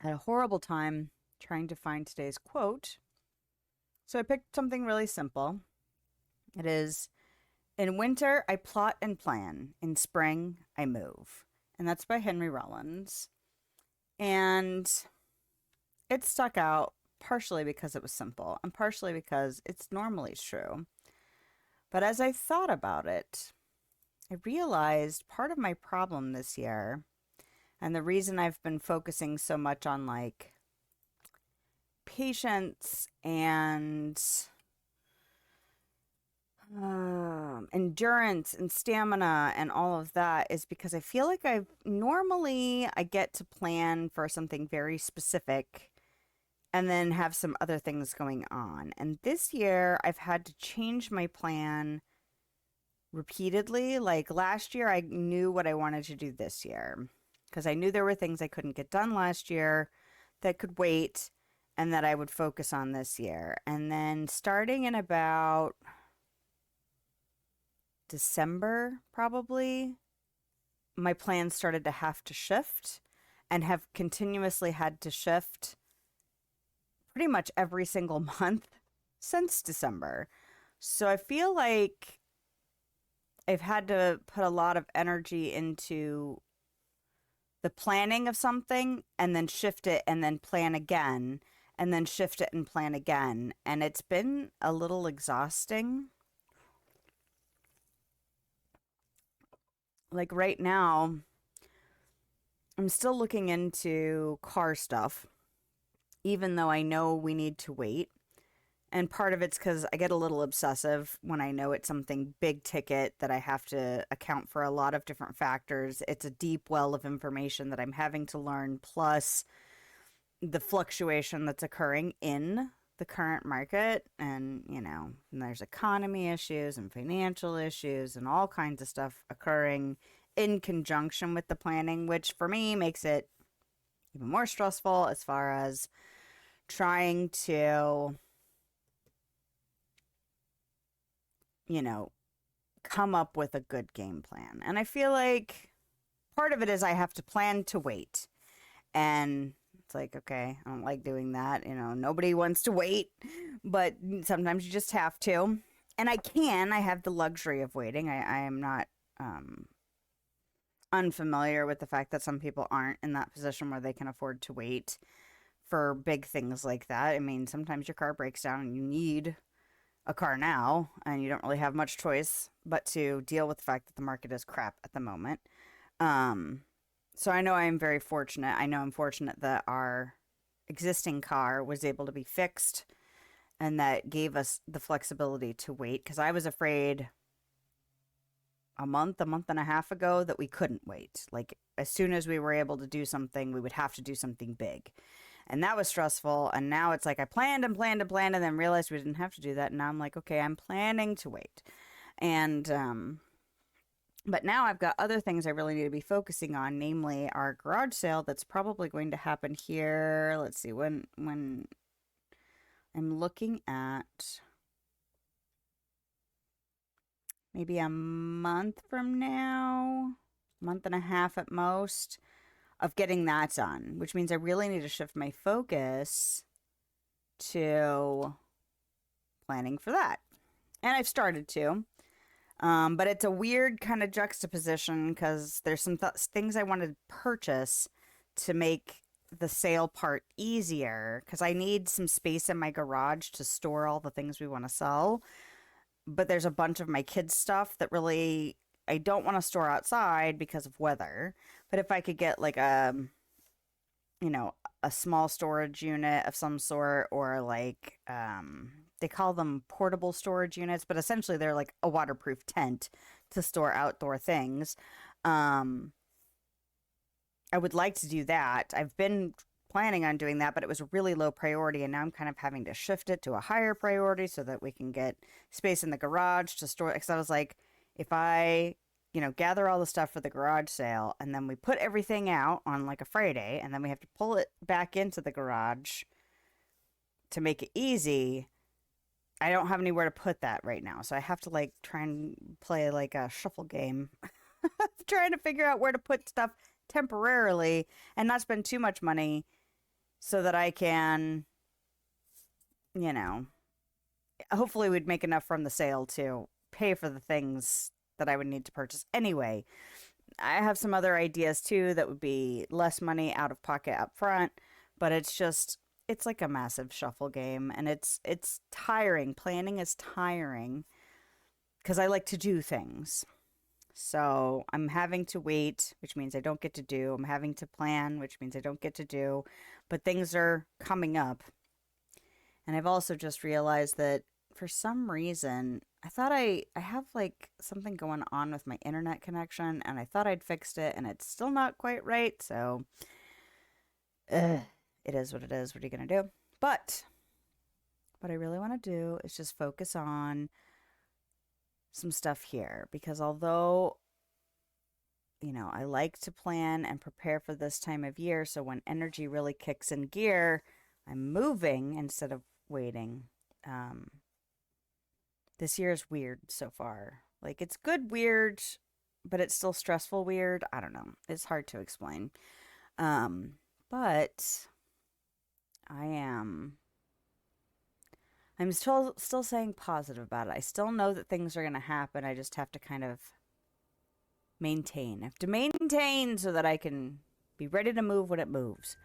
I had a horrible time trying to find today's quote. So I picked something really simple. It is, in winter, I plot and plan. In spring, I move. And that's by Henry Rollins. And it stuck out partially because it was simple and partially because it's normally true. But as I thought about it, I realized part of my problem this year and the reason I've been focusing so much on like patience and endurance and stamina and all of that is because I feel like I get to plan for something very specific and then have some other things going on. And this year I've had to change my plan repeatedly. Like last year, I knew what I wanted to do this year because I knew there were things I couldn't get done last year that could wait and that I would focus on this year. And then starting in about December, probably, my plans started to have to shift and have continuously had to shift pretty much every single month since December. So I feel like I've had to put a lot of energy into the planning of something and then shift it and then plan again and then shift it and plan again. And it's been a little exhausting. Like right now, I'm still looking into car stuff, even though I know we need to wait. And part of it's because I get a little obsessive when I know it's something big ticket that I have to account for a lot of different factors. It's a deep well of information that I'm having to learn, plus the fluctuation that's occurring in the current market. And there's economy issues and financial issues and all kinds of stuff occurring in conjunction with the planning, which for me makes it even more stressful as far as trying to you know, come up with a good game plan. And I feel like part of it is I have to plan to wait. And it's like, okay, I don't like doing that. Nobody wants to wait, but sometimes you just have to. And I have the luxury of waiting. I am not um, unfamiliar with the fact that some people aren't in that position where they can afford to wait for big things like that. I mean, sometimes your car breaks down and you need a car now, and you don't really have much choice but to deal with the fact that the market is crap at the moment. Um, so I know I'm very fortunate. I know I'm fortunate that our existing car was able to be fixed and that gave us the flexibility to wait because I was afraid a month and a half ago that we couldn't wait. Like as soon as we were able to do something, we would have to do something big. And that was stressful. And now it's like I planned and planned and planned and then realized we didn't have to do that. And now I'm like, okay, I'm planning to wait. And, but now I've got other things I really need to be focusing on, namely our garage sale that's probably going to happen here. Let's see, when I'm looking at maybe a month from now, month and a half at most, of getting that done, which means I really need to shift my focus to planning for that. And I've started to. But it's a weird kind of juxtaposition because there's some things I want to purchase to make the sale part easier because I need some space in my garage to store all the things we want to sell. But there's a bunch of my kids' stuff that really I don't want to store outside because of weather. But if I could get like you know, a small storage unit of some sort or like they call them portable storage units, but essentially they're like a waterproof tent to store outdoor things. Um I would like to do that. I've been planning on doing that, but it was a really low priority and now I'm kind of having to shift it to a higher priority so that we can get space in the garage to store because I was like if I gather all the stuff for the garage sale and then we put everything out on like a Friday and then we have to pull it back into the garage to make it easy. I don't have anywhere to put that right now. So I have to like try and play like a shuffle game, trying to figure out where to put stuff temporarily and not spend too much money so that I can, you know, hopefully we'd make enough from the sale to pay for the things that I would need to purchase anyway. I have some other ideas too that would be less money out of pocket up front, but it's like a massive shuffle game and it's tiring. Planning is tiring because I like to do things. So I'm having to wait, which means I don't get to do. I'm having to plan, which means I don't get to do. But things are coming up. And I've also just realized that for some reason, I thought I have like something going on with my internet connection and I thought I'd fixed it and it's still not quite right. So ugh, it is what it is. What are you going to do? But what I really want to do is just focus on some stuff here because although I like to plan and prepare for this time of year. So when energy really kicks in gear, I'm moving instead of waiting. Um, this year is weird so far. Like it's good, weird, but it's still stressful, weird. I don't know. It's hard to explain. Um, but I am. I'm still saying positive about it. I still know that things are going to happen. I just have to kind of maintain. I have to maintain so that I can be ready to move when it moves.